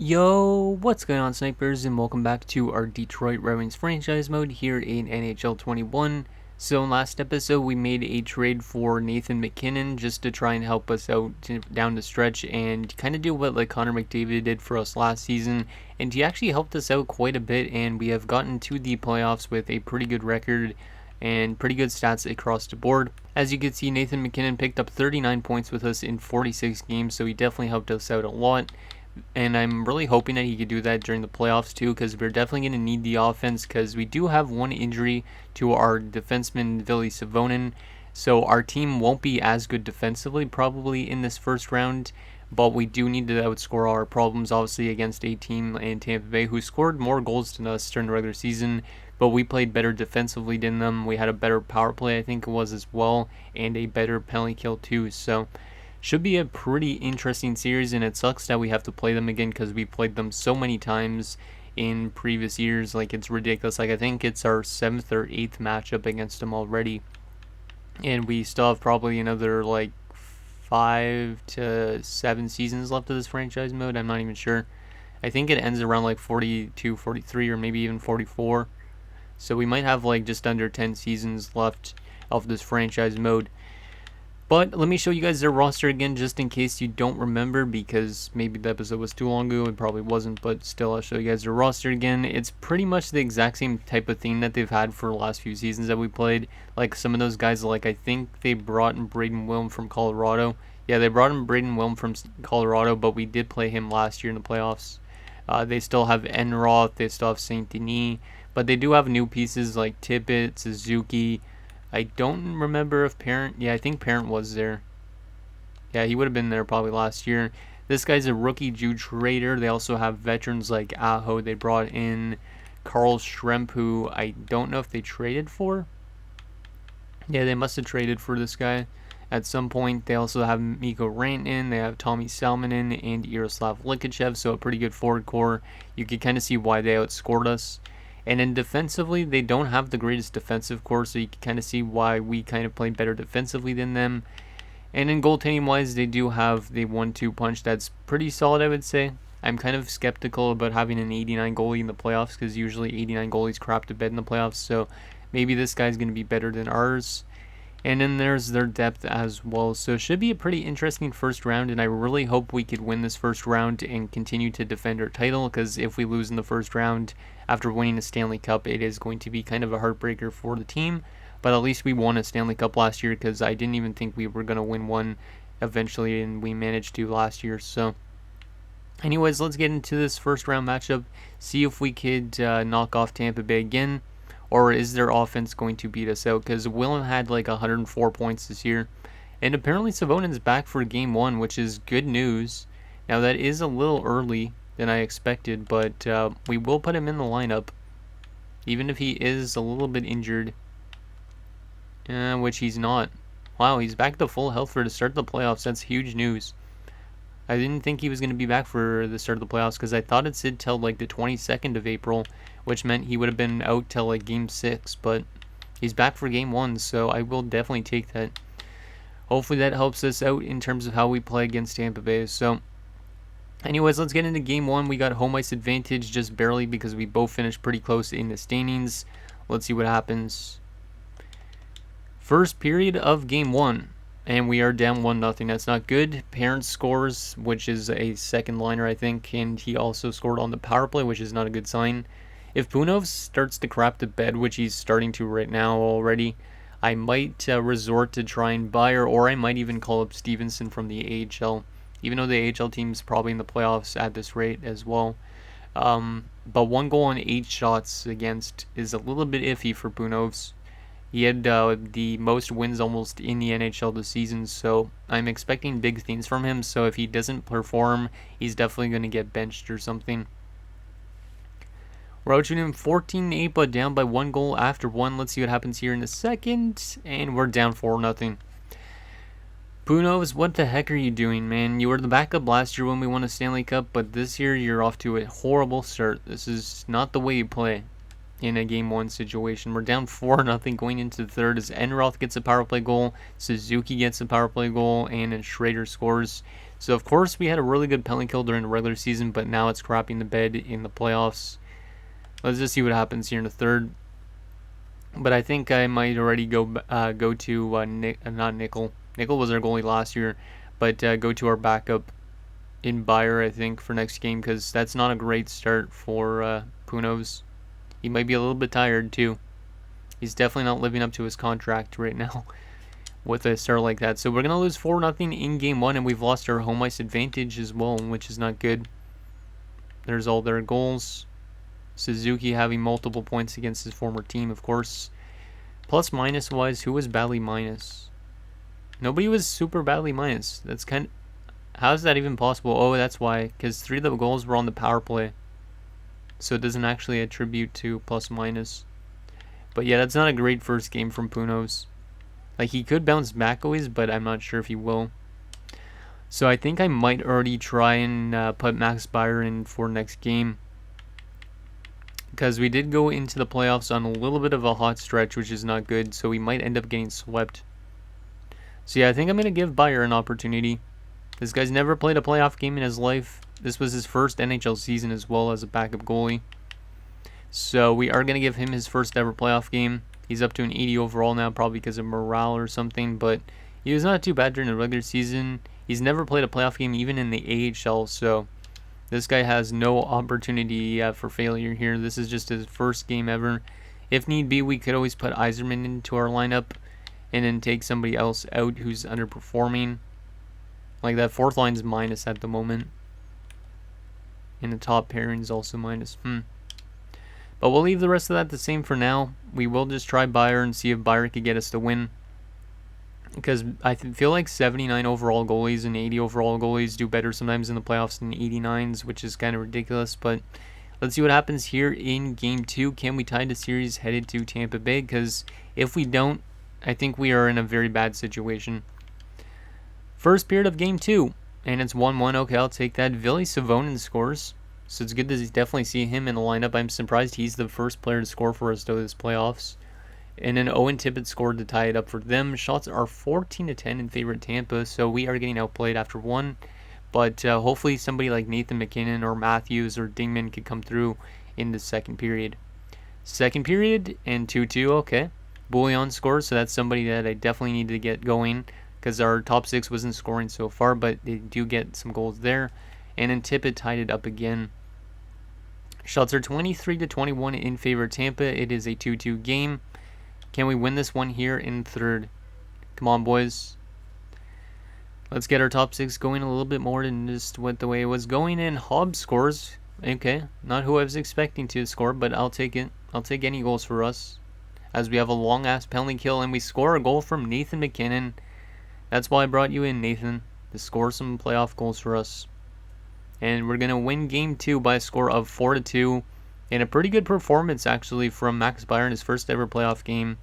Yo, what's going on, snipers, and welcome back to our Detroit Red Wings franchise mode here in NHL 21. So in last episode, we made a trade for Nathan MacKinnon just to try and help us out down the stretch and kind of do what like Connor McDavid did for us last season. And he actually helped us out quite a bit, and we have gotten to the playoffs with a pretty good record and pretty good stats across the board. As you can see, Nathan MacKinnon picked up 39 points with us in 46 games, so he definitely helped us out a lot. And I'm really hoping that he could do that during the playoffs too, because we're definitely going to need the offense, because we do have one injury to our defenseman Ville Savonin. So our team won't be as good defensively probably in this first round, but we do need to outscore our problems, obviously, against a team in Tampa Bay who scored more goals than us during the regular season, but we played better defensively than them. We had a better power play, I think it was, as well, and a better penalty kill too. So should be a pretty interesting series, and it sucks that we have to play them again because we played them so many times in previous years. Like, it's ridiculous. Like, I think it's our 7th or 8th matchup against them already, and we still have probably another like 5 to 7 seasons left of this franchise mode. I'm not even sure. I think it ends around like 42, 43, or maybe even 44. So we might have like just under 10 seasons left of this franchise mode. But let me show you guys their roster again, just in case you don't remember, because maybe the episode was too long ago. It probably wasn't, but still, I'll show you guys their roster again. It's pretty much the exact same type of theme that they've had for the last few seasons that we played. Like, some of those guys, like, I think they brought in Braden Wilm from Colorado. Yeah, they brought in Braden Wilm from Colorado, but we did play him last year in the playoffs. They still have Enroth, they still have Saint Denis, but they do have new pieces like Tippett, Suzuki. I don't remember if Parent... Yeah, I think Parent was there. Yeah, he would have been there probably last year. This guy's a rookie Jew trader. They also have veterans like Aho. They brought in Carl Schremp, who I don't know if they traded for. Yeah, they must have traded for this guy at some point. They also have Mikko Rantanen. They have Tommy Salmonen and Yaroslav Likachev, so a pretty good forward core. You can kind of see why they outscored us. And then defensively, they don't have the greatest defensive core, so you can kind of see why we kind of play better defensively than them. And in goaltending-wise, they do have the 1-2 punch that's pretty solid, I would say. I'm kind of skeptical about having an 89 goalie in the playoffs, because usually 89 goalies crap to bed in the playoffs, so maybe this guy's going to be better than ours. And then there's their depth as well. So it should be a pretty interesting first round, and I really hope we could win this first round and continue to defend our title, because if we lose in the first round after winning a Stanley Cup, it is going to be kind of a heartbreaker for the team. But at least we won a Stanley Cup last year, because I didn't even think we were going to win one eventually, and we managed to last year. So anyways, let's get into this first round matchup, see if we could knock off Tampa Bay again. Or is their offense going to beat us out? Because Willem had like 104 points this year. And apparently Savonin's back for game 1, which is good news. Now, that is a little early than I expected, but we will put him in the lineup, even if he is a little bit injured, which he's not. Wow, he's back to full health for the start of the playoffs. That's huge news. I didn't think he was going to be back for the start of the playoffs, because I thought it said till like the 22nd of April, which meant he would have been out till like game 6, but he's back for game 1, so I will definitely take that. Hopefully that helps us out in terms of how we play against Tampa Bay. So anyways, let's get into game 1. We got home ice advantage just barely, because we both finished pretty close in the standings. Let's see what happens. First period of game 1. And we are down 1-0. That's not good. Parent scores, which is a second liner, I think, and he also scored on the power play, which is not a good sign. If Punov starts to crap to bed, which he's starting to right now already, I might resort to try and buy her, or I might even call up Stevenson from the AHL, even though the AHL team's probably in the playoffs at this rate as well. But 1 goal on 8 shots against is a little bit iffy for Punovs. He had the most wins almost in the NHL this season, so I'm expecting big things from him. So if he doesn't perform, he's definitely going to get benched or something. We're out shooting 14-8, but down by 1 goal after 1. Let's see what happens here in a second. And we're down 4-0. Punovs, what the heck are you doing, man? You were the backup last year when we won a Stanley Cup, but this year you're off to a horrible start. This is not the way you play. in a game 1 situation. We're down 4-0 going into the third as Enroth gets a power play goal, Suzuki gets a power play goal, and then Schrader scores. So of course we had a really good penalty kill during the regular season, but now it's crapping the bed in the playoffs. Let's just see what happens here in the third. But I think I might already go to not Nickel. Nickel was our goalie last year, but go to our backup in Bayer, I think, for next game, because that's not a great start for Punos. He might be a little bit tired too. He's definitely not living up to his contract right now with a start like that. So we're gonna lose 4-0 in game 1, and we've lost our home ice advantage as well, which is not good. There's all their goals. Suzuki having multiple points against his former team, of course. Plus minus wise, who was badly minus? Nobody was super badly minus. That's kind of, how is that even possible? Oh, that's why, because 3 of the goals were on the power play, so it doesn't actually attribute to plus minus. But yeah, that's not a great first game from Punos. Like, he could bounce back always, but I'm not sure if he will. So I think I might already try and put Max Bayer in for next game, because we did go into the playoffs on a little bit of a hot stretch, which is not good, so we might end up getting swept. So yeah, I think I'm going to give Bayer an opportunity. This guy's never played a playoff game in his life. This was his first NHL season as well as a backup goalie. So we are going to give him his first ever playoff game. He's up to an 80 overall now, probably because of morale or something, but he was not too bad during the regular season. He's never played a playoff game even in the AHL, so this guy has no opportunity for failure here. This is just his first game ever. If need be, we could always put Yzerman into our lineup and then take somebody else out who's underperforming. Like, that fourth line's minus at the moment. And the top pairing is also minus. But we'll leave the rest of that the same for now. We will just try Bayer and see if Bayer could get us the win. Because I feel like 79 overall goalies and 80 overall goalies do better sometimes in the playoffs than 89s, which is kind of ridiculous. But let's see what happens here in Game 2. Can we tie the series headed to Tampa Bay? Because if we don't, I think we are in a very bad situation. First period of Game 2, and it's 1-1. Okay, I'll take that. Ville Savonin scores, so it's good to definitely see him in the lineup. I'm surprised he's the first player to score for us though this playoffs. And then Owen Tippett scored to tie it up for them. Shots are 14-10 in favor of Tampa, so we are getting outplayed after 1. But hopefully somebody like Nathan McKinnon or Matthews or Dingman could come through in the second period. Second period and 2-2, okay. Bouillon scores, so that's somebody that I definitely need to get going, because our top 6 wasn't scoring so far, but they do get some goals there. And then Tippett tied it up again. Shots are 23-21 in favor of Tampa. It is a 2-2 game. Can we win this one here in third? Come on, boys. Let's get our top 6 going a little bit more than just what the way it was going. And Hobbs scores. Okay, not who I was expecting to score, but I'll take it. I'll take any goals for us, as we have a long-ass penalty kill, and we score a goal from Nathan McKinnon. That's why I brought you in, Nathan, to score some playoff goals for us. And we're going to win Game 2 by a score of 4-2. And a pretty good performance, actually, from Max Bayer in his first ever playoff game.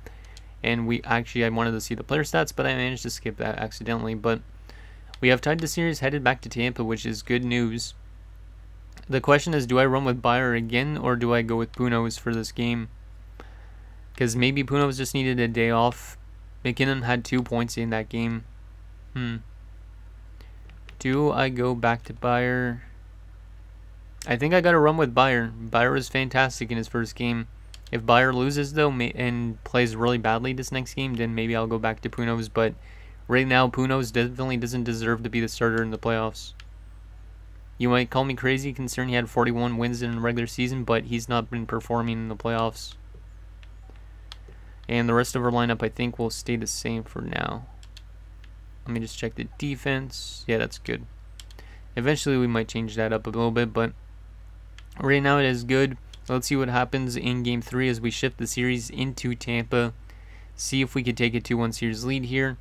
And I wanted to see the player stats, but I managed to skip that accidentally. But we have tied the series, headed back to Tampa, which is good news. The question is, do I run with Bayer again, or do I go with Punos for this game? Because maybe Punos just needed a day off. McKinnon had 2 points in that game. Do I go back to Bayer? I think I got to run with Bayer. Bayer was fantastic in his first game. If Bayer loses, though, and plays really badly this next game, then maybe I'll go back to Punos. But right now, Punos definitely doesn't deserve to be the starter in the playoffs. You might call me crazy considering he had 41 wins in the regular season, but he's not been performing in the playoffs. And the rest of our lineup, I think, will stay the same for now. Let me just check the defense. Yeah, that's good. Eventually, we might change that up a little bit, but right now it is good. Let's see what happens in Game 3 as we shift the series into Tampa. See if we could take a 2-1 series lead here.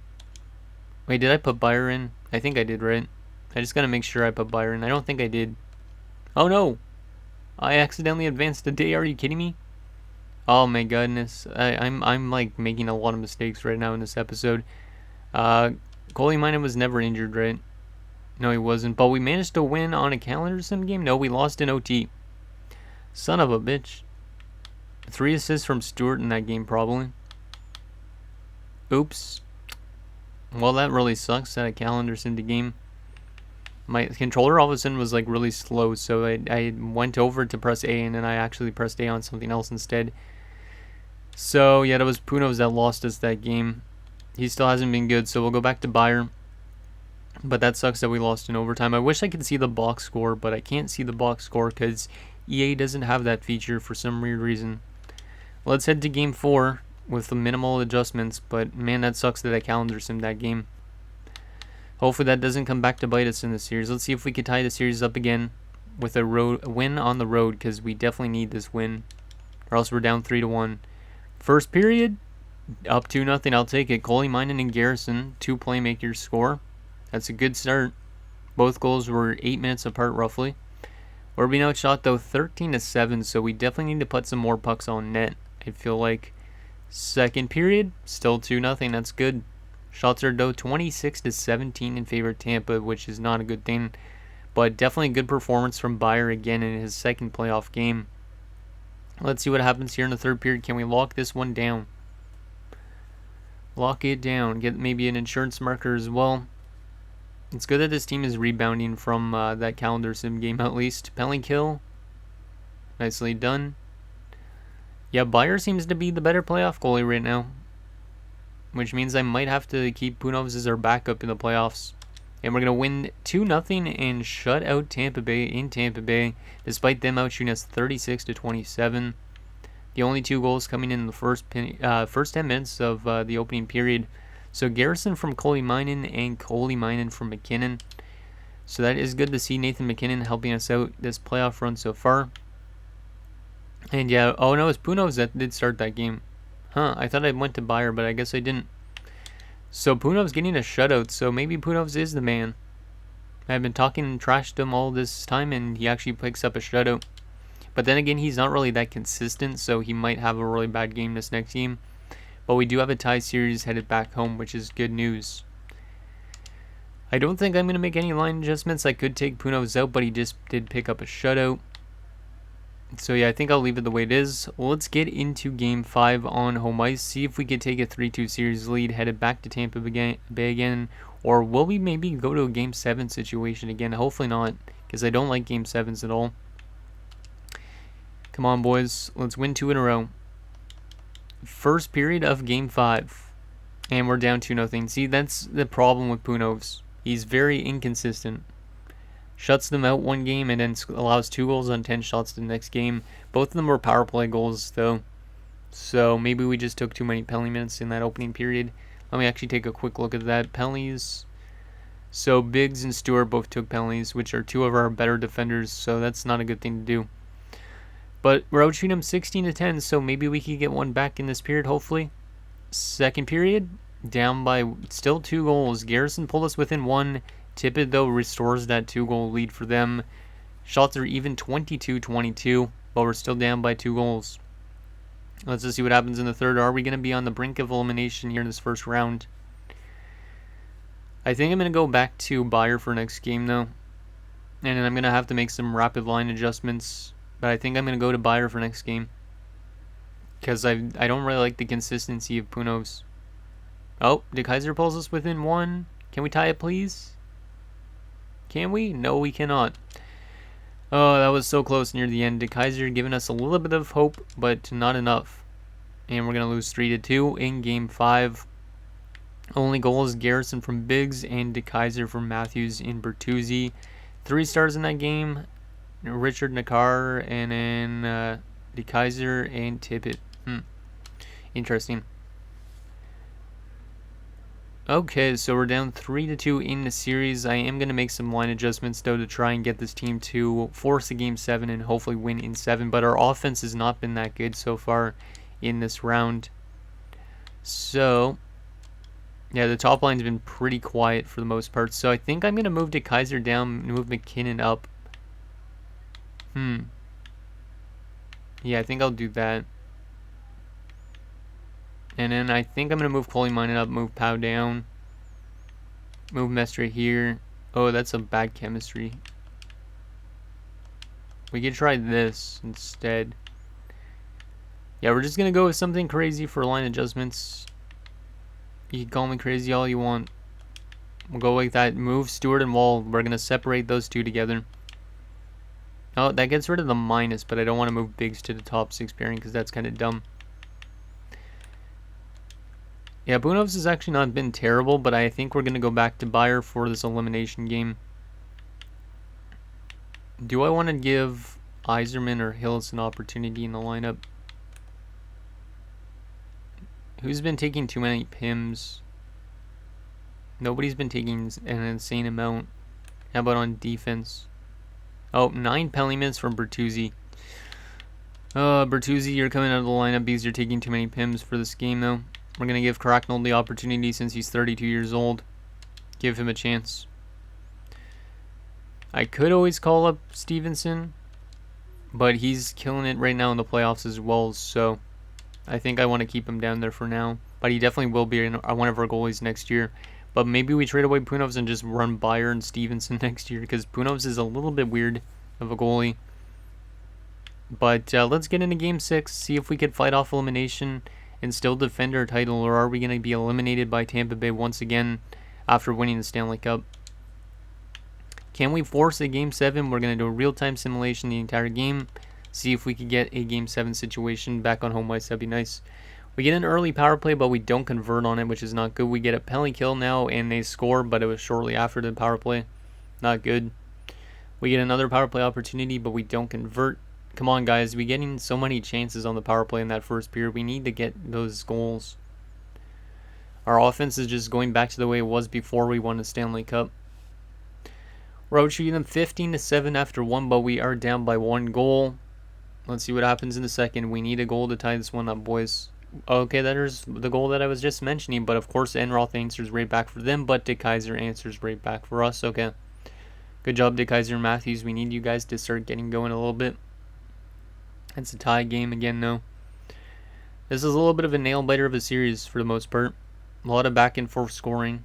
Wait, did I put Bayer in? I think I did, right? I just got to make sure I put Bayer in. I don't think I did. Oh, no. I accidentally advanced a day. Are you kidding me? Oh, my goodness. I'm like, making a lot of mistakes right now in this episode. Goalie Minor was never injured, right? No, he wasn't. But we managed to win on a calendar sim game? No, we lost in OT. Son of a bitch. 3 assists from Stewart in that game, probably. Oops. Well, that really sucks that I calendared in the game. My controller all of a sudden was like really slow, so I went over to press A, and then I actually pressed A on something else instead. So yeah, that was Punos that lost us that game. He still hasn't been good, so we'll go back to Bayer. But that sucks that we lost in overtime. I wish I could see the box score, but I can't see the box score because EA doesn't have that feature for some weird reason. Let's head to game 4 with the minimal adjustments, but man, that sucks that I calendar simmed that game. Hopefully that doesn't come back to bite us in the series. Let's see if we can tie the series up again with a win on the road, because we definitely need this win, or else we're down 3-1. First period, up 2-0. I'll take it. Coley Minen and Garrison, 2 playmakers score. That's a good start. Both goals were 8 minutes apart, roughly. We're being outshot, though, 13-7, so we definitely need to put some more pucks on net, I feel like. Second period, still 2-0. That's good. Shots are, though, 26-17 in favor of Tampa, which is not a good thing. But definitely a good performance from Bayer again in his second playoff game. Let's see what happens here in the third period. Can we lock this one down? Lock it down. Get maybe an insurance marker as well. It's good that this team is rebounding from that calendar sim game at least. Penalty kill. Nicely done. Yeah, Bayer seems to be the better playoff goalie right now, which means I might have to keep Punos as our backup in the playoffs. And we're going to win 2-0 and shut out Tampa Bay in Tampa Bay, despite them outshooting us 36-27. The only 2 goals coming in the first 10 minutes of the opening period. So Garrison from Coley Minen and Coley Minen from McKinnon. So that is good to see Nathan McKinnon helping us out this playoff run so far. And yeah, oh no, it's Punos that did start that game. Huh, I thought I went to Bayer, but I guess I didn't. So Punos getting a shutout, so maybe Punos is the man. I've been talking trash to him all this time, and he actually picks up a shutout. But then again, he's not really that consistent, so he might have a really bad game this next game. But we do have a tie series headed back home, which is good news. I don't think I'm going to make any line adjustments. I could take Punos out, but he just did pick up a shutout. So yeah, I think I'll leave it the way it is. Well, let's get into Game 5 on home ice. See if we could take a 3-2 series lead, headed back to Tampa Bay again. Or will we maybe go to a Game 7 situation again? Hopefully not, because I don't like Game 7s at all. Come on, boys. Let's win 2 in a row. First period of Game 5. And we're down 2-0. See, that's the problem with Punos. He's very inconsistent. Shuts them out one game and then allows 2 goals on 10 shots the next game. Both of them were power play goals, though. So maybe we just took too many penalty minutes in that opening period. Let me actually take a quick look at that. Penalties. So Biggs and Stewart both took penalties, which are 2 of our better defenders, so that's not a good thing to do. But we're outshooting them 16-10, so maybe we could get one back in this period, hopefully. Second period, down by still 2 goals. Garrison pulled us within 1. Tippett, though, restores that 2-goal lead for them. Shots are even 22-22, but we're still down by 2 goals. Let's just see what happens in the third. Are we going to be on the brink of elimination here in this first round? I think I'm going to go back to Bayer for next game, though. And then I'm going to have to make some rapid line adjustments. But I think I'm going to go to Bayer for next game, because I don't really like the consistency of Punos. Oh, De Kaiser pulls us within 1. Can we tie it, please? Can we? No, we cannot. Oh, that was so close near the end. De Kaiser giving us a little bit of hope, but not enough. And we're going to lose 3-2 in Game 5. Only goals, Garrison from Biggs and De Kaiser from Matthews and Bertuzzi. 3 stars in that game. Richard Nakar, and then De Kaiser and Tippett. Interesting. Okay, so we're down 3-2 in the series. I am going to make some line adjustments, though, to try and get this team to force a Game 7 and hopefully win in 7. But our offense has not been that good so far in this round. So, yeah, the top line's been pretty quiet for the most part. So I think I'm going to move De Kaiser down, move McKinnon up. Yeah, I think I'll do that. And then I think I'm going to move Coley Minen up, move Pow down. Move Mestre here. Oh, that's a bad chemistry. We could try this instead. Yeah, we're just going to go with something crazy for line adjustments. You can call me crazy all you want. We'll go like that. Move Stewart and Wall. We're going to separate those two together. Oh, that gets rid of the minus, but I don't want to move Biggs to the top 6 pairing because that's kind of dumb. Yeah, Bunovs has actually not been terrible, but I think we're going to go back to Beyer for this elimination game. Do I want to give Yzerman or Hills an opportunity in the lineup? Who's been taking too many PIMs? Nobody's been taking an insane amount. How about on defense? Oh, 9 penalty minutes from Bertuzzi. Bertuzzi, you're coming out of the lineup because you're taking too many PIMs for this game, though. We're going to give Cracknell the opportunity since he's 32 years old. Give him a chance. I could always call up Stevenson, but he's killing it right now in the playoffs as well, so I think I want to keep him down there for now. But he definitely will be one of our goalies next year. But maybe we trade away Punovs and just run Beyer and Stevenson next year, because Punovs is a little bit weird of a goalie. But let's get into Game 6, see if we could fight off elimination and still defend our title, or are we going to be eliminated by Tampa Bay once again after winning the Stanley Cup? Can we force a Game 7? We're going to do a real-time simulation the entire game, see if we could get a Game 7 situation back on home ice. That'd be nice. We get an early power play, but we don't convert on it, which is not good. We get a penalty kill now, and they score, but it was shortly after the power play. Not good. We get another power play opportunity, but we don't convert. Come on, guys. We're getting so many chances on the power play in that first period. We need to get those goals. Our offense is just going back to the way it was before we won the Stanley Cup. We're out shooting them 15-7 after 1, but we are down by 1 goal. Let's see what happens in the second. We need a goal to tie this one up, boys. Okay, that is the goal that I was just mentioning, but of course Enroth answers right back for them, but DeKaiser answers right back for us. Okay. Good job, DeKaiser and Matthews. We need you guys to start getting going a little bit. It's a tie game again, though. This is a little bit of a nail-biter of a series for the most part. A lot of back-and-forth scoring.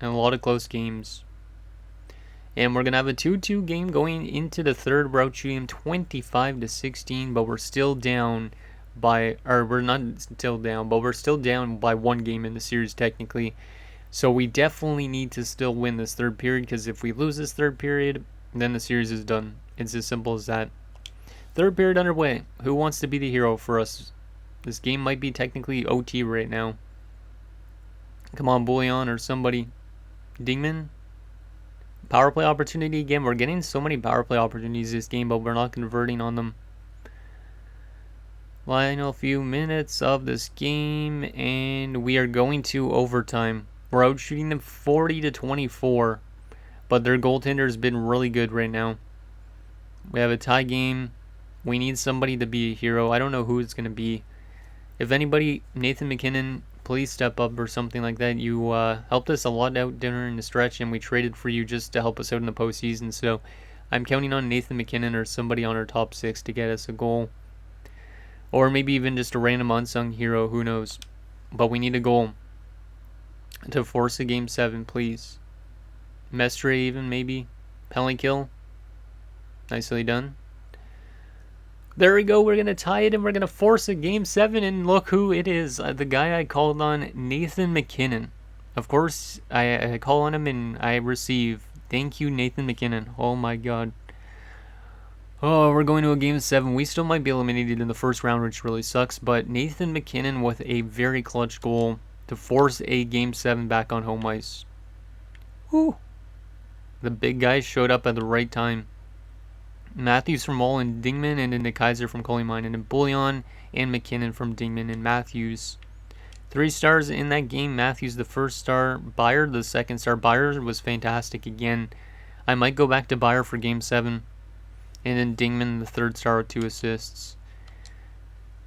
And a lot of close games. And we're going to have a 2-2 game going into the third. We're out shooting 25-16, but we're still down by, or we're not still down, but we're still down by 1 game in the series technically. So we definitely need to still win this third period, because if we lose this third period, then the series is done. It's as simple as that. Third period underway. Who wants to be the hero for us? This game might be technically OT right now. Come on, Bouillon or somebody. Dingman? Power play opportunity again. We're getting so many power play opportunities this game, but we're not converting on them. Final few minutes of this game, and we are going to overtime. We're out shooting them 40-24, but their goaltender has been really good right now. We have a tie game. We need somebody to be a hero. I don't know who it's going to be. If anybody, Nathan McKinnon, please step up or something like that. You helped us a lot out during the stretch, and we traded for you just to help us out in the postseason. So I'm counting on Nathan McKinnon or somebody on our top 6 to get us a goal. Or maybe even just a random unsung hero, who knows. But we need a goal to force a Game 7, please. Mestre even, maybe. Penalty kill. Nicely done. There we go. We're going to tie it, and we're going to force a Game 7, and look who it is. The guy I called on, Nathan McKinnon. Of course, I call on him, and I receive. Thank you, Nathan McKinnon. Oh, my God. Oh, we're going to a Game 7. We still might be eliminated in the first round, which really sucks. But Nathan McKinnon with a very clutch goal to force a Game 7 back on home ice. Whew. The big guys showed up at the right time. Matthews from Wall and Dingman, and then DeKaiser from Coleman, and then Bouillon and McKinnon from Dingman and Matthews. 3 stars in that game. Matthews the first star. Beyer the second star. Beyer was fantastic again. I might go back to Beyer for Game 7. And then Dingman, the third star with 2 assists.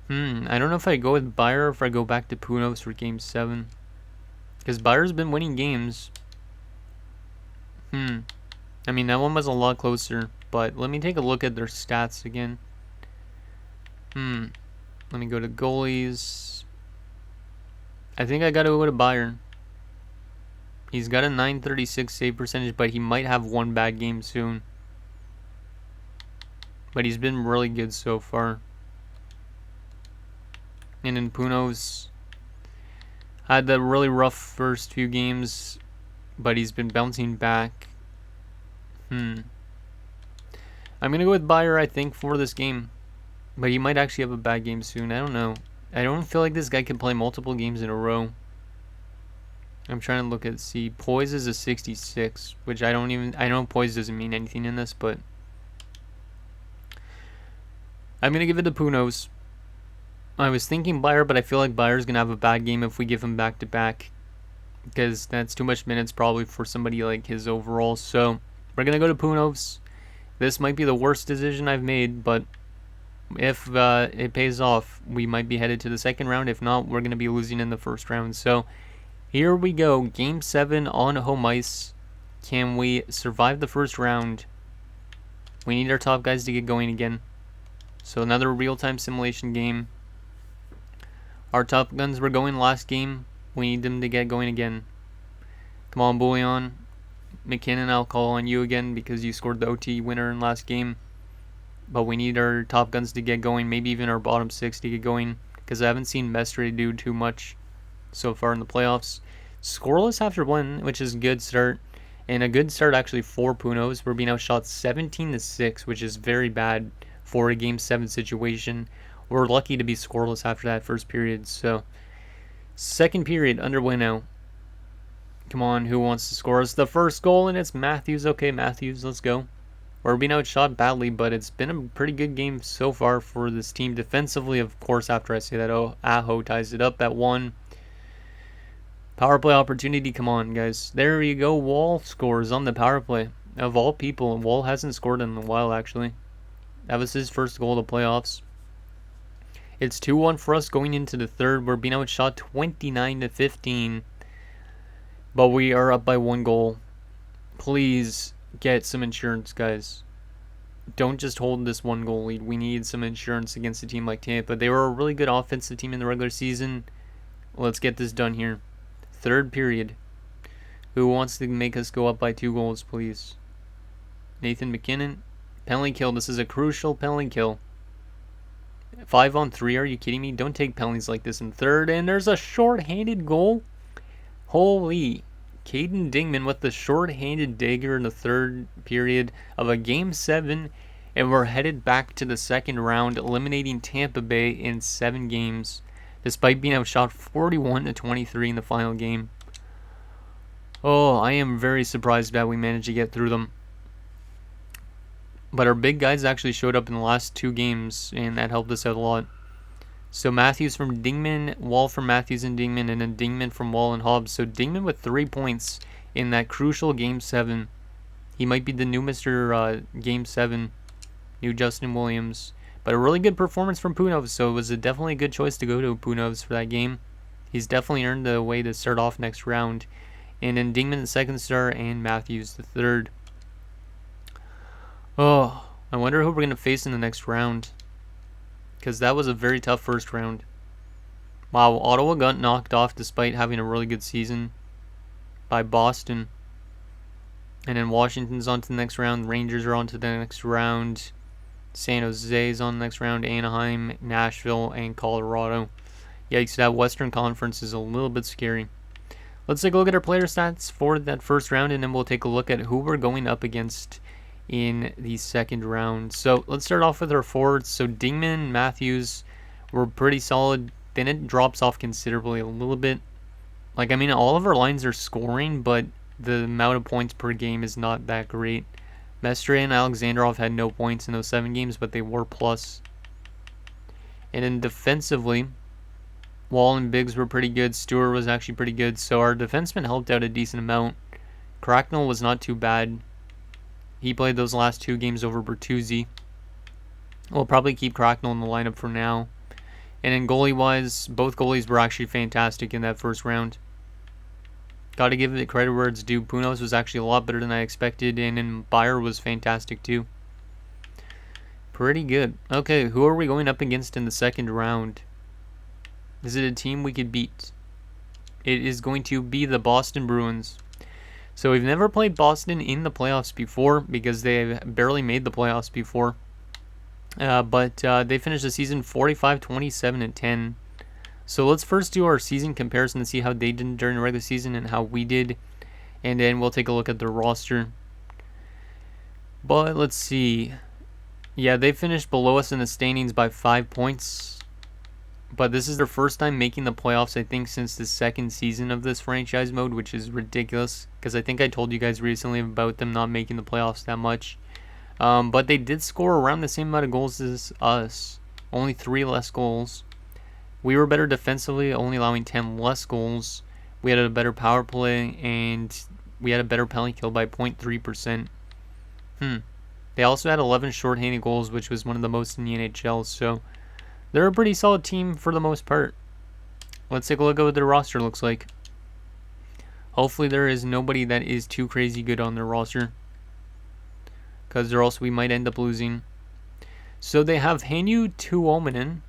I don't know if I go with Beyer or if I go back to Punovs for Game 7. Because Bayer's been winning games. I mean, that one was a lot closer. But let me take a look at their stats again. Let me go to goalies. I think I got to go to Beyer. He's got a .936 save percentage, but he might have one bad game soon. But he's been really good so far. And then Punos had the really rough first few games, but he's been bouncing back. I'm going to go with Bayer, I think, for this game. But he might actually have a bad game soon. I don't know. I don't feel like this guy can play multiple games in a row. I'm trying to look at, see, poise is a 66, which I know poise doesn't mean anything in this, but I'm going to give it to Punos. I was thinking Bayer, but I feel like Bayer's going to have a bad game if we give him back-to-back, because that's too much minutes probably for somebody like his overall. So we're going to go to Punos. This might be the worst decision I've made, but if it pays off, we might be headed to the second round. If not, we're going to be losing in the first round. So here we go. Game 7 on home ice. Can we survive the first round? We need our top guys to get going again. So another real-time simulation game. Our top guns were going last game. We need them to get going again. Come on, Bullion. McKinnon, I'll call on you again because you scored the OT winner in last game. But we need our top guns to get going. Maybe even our bottom 6 to get going. Because I haven't seen Mestre do too much so far in the playoffs. Scoreless after 1, which is a good start. And a good start actually for Punos. We're being outshot 17-6, which is very bad for a Game 7 situation. We're lucky to be scoreless after that first period. So, second period underway now. Come on, who wants to score us the first goal? And it's Matthews. Okay, Matthews, let's go. We're being outshot badly, but it's been a pretty good game so far for this team. Defensively, of course, after I say that, Aho ties it up at 1. Power play opportunity, come on, guys. There you go, Wall scores on the power play. Of all people, Wall hasn't scored in a while, actually. That was his first goal of the playoffs. It's 2-1 for us going into the third. We're being outshot 29-15. But we are up by 1 goal. Please get some insurance, guys. Don't just hold this 1 goal lead. We need some insurance against a team like Tampa. They were a really good offensive team in the regular season. Let's get this done here. Third period. Who wants to make us go up by 2 goals, please? Nathan McKinnon. Penalty kill. This is a crucial penalty kill. 5-on-3. Are you kidding me? Don't take penalties like this in third. And there's a short-handed goal. Holy. Caden Dingman with the short-handed dagger in the third period of a Game 7. And we're headed back to the second round, eliminating Tampa Bay in 7 games. Despite being outshot 41-23 in the final game. Oh, I am very surprised that we managed to get through them. But our big guys actually showed up in the last 2 games, and that helped us out a lot. So Matthews from Dingman, Wall from Matthews and Dingman, and then Dingman from Wall and Hobbs. So Dingman with 3 points in that crucial Game 7. He might be the new Mr. Game 7, new Justin Williams. But a really good performance from Punos, so it was definitely a good choice to go to Punos for that game. He's definitely earned the way to start off next round. And then Dingman the second star and Matthews the third. Oh, I wonder who we're going to face in the next round. Because that was a very tough first round. Wow, Ottawa got knocked off despite having a really good season by Boston. And then Washington's on to the next round. Rangers are on to the next round. San Jose's on the next round. Anaheim, Nashville, and Colorado. Yikes, that Western Conference is a little bit scary. Let's take a look at our player stats for that first round, and then we'll take a look at who we're going up against in the second round. So let's start off with our forwards. So Dingman, Matthews were pretty solid. Then it drops off considerably a little bit. Like, I mean, all of our lines are scoring, but the amount of points per game is not that great. Mestre and Alexandrov had no points in those 7 games, but they were plus. And then defensively, Wall and Biggs were pretty good. Stewart was actually pretty good. So our defensemen helped out a decent amount. Cracknell was not too bad. He played those last 2 games over Bertuzzi. We'll probably keep Cracknell in the lineup for now. And then goalie-wise, both goalies were actually fantastic in that first round. Got to give it credit where it's due. Punos was actually a lot better than I expected, and then Bayer was fantastic too. Pretty good. Okay, who are we going up against in the second round? Is it a team we could beat? It is going to be the Boston Bruins. So we've never played Boston in the playoffs before because they've barely made the playoffs before. But they finished the season 45-27-10. So let's first do our season comparison to see how they did during the regular season and how we did. And then we'll take a look at their roster. But let's see. Yeah, they finished below us in the standings by 5 points. But this is their first time making the playoffs, I think, since the second season of this franchise mode, which is ridiculous. Because I think I told you guys recently about them not making the playoffs that much. But they did score around the same amount of goals as us. Only 3 less goals. We were better defensively, only allowing 10 less goals. We had a better power play, and we had a better penalty kill by 0.3%. They also had 11 shorthanded goals, which was one of the most in the NHL, so they're a pretty solid team for the most part. Let's take a look at what their roster looks like. Hopefully there is nobody that is too crazy good on their roster, because or else we might end up losing. So they have Hanyu Tuominen,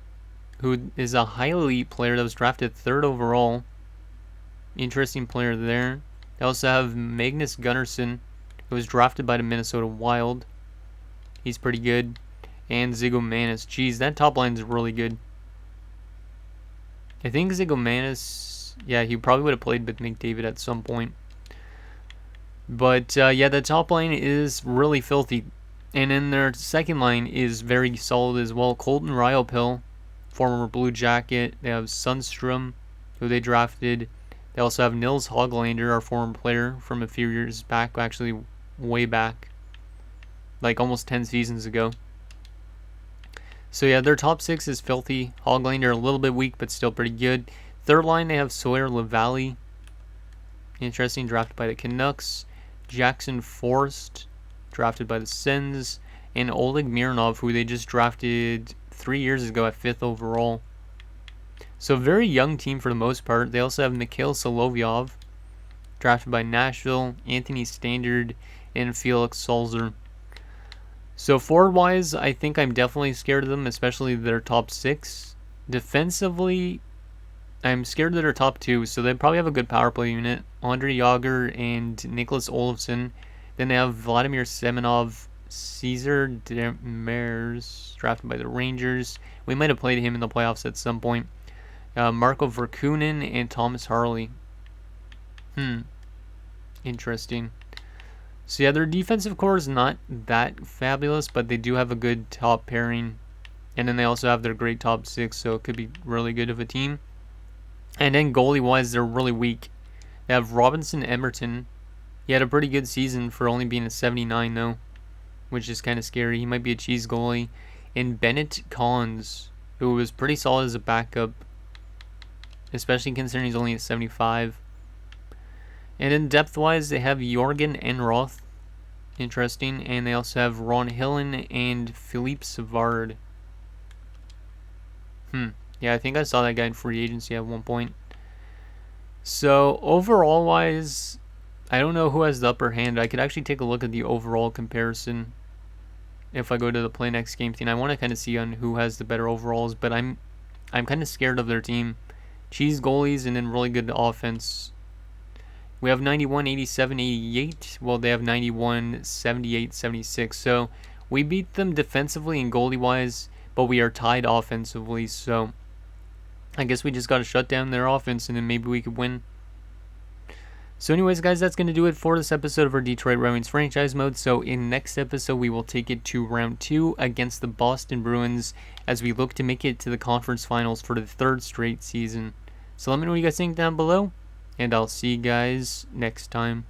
who is a highly elite player that was drafted 3rd overall. Interesting player there. They also have Magnus Gunnarsson, who was drafted by the Minnesota Wild. He's pretty good. And Zigomanis. Jeez, that top line is really good. I think Zigomanis, yeah, he probably would have played with McDavid at some point. But, yeah, the top line is really filthy. And then their second line is very solid as well. Colton Ryopil, former Blue Jacket. They have Sundstrom, who they drafted. They also have Nils Hoglander, our former player from a few years back, actually way back, like almost 10 seasons ago. So yeah, their top 6 is filthy. Hoglander a little bit weak, but still pretty good. Third line, they have Sawyer Lavallee. Interesting, drafted by the Canucks. Jackson Forrest, drafted by the Sens. And Oleg Mironov, who they just drafted 3 years ago at 5th overall. So very young team for the most part. They also have Mikhail Solovyov, drafted by Nashville. Anthony Standard, and Felix Salzer. So forward-wise, I think I'm definitely scared of them, especially their top 6. Defensively, I'm scared of their top 2, so they probably have a good power play unit. Andre Yager and Nicholas Olofsson. Then they have Vladimir Semenov, Caesar Demers, drafted by the Rangers. We might have played him in the playoffs at some point. Marco Verkunen and Thomas Harley. Interesting. So yeah, their defensive core is not that fabulous, but they do have a good top pairing. And then they also have their great top 6, so it could be really good of a team. And then goalie-wise, they're really weak. They have Robinson Emerton. He had a pretty good season for only being a 79, though, which is kind of scary. He might be a cheese goalie. And Bennett Collins, who was pretty solid as a backup, especially considering he's only a 75. And in depth-wise, they have Jorgen Enroth. Interesting. And they also have Ron Hillen and Philippe Savard. Yeah, I think I saw that guy in free agency at one point. So, overall-wise, I don't know who has the upper hand. I could actually take a look at the overall comparison if I go to the Play Next Game thing. I want to kind of see on who has the better overalls, but I'm kind of scared of their team. Cheese goalies and then really good offense. We have 91, 87, 88. Well, they have 91, 78, 76. So we beat them defensively and goalie-wise, but we are tied offensively. So I guess we just got to shut down their offense and then maybe we could win. So anyways, guys, that's going to do it for this episode of our Detroit Red Wings franchise mode. So in next episode, we will take it to round 2 against the Boston Bruins as we look to make it to the conference finals for the 3rd straight season. So let me know what you guys think down below, and I'll see you guys next time.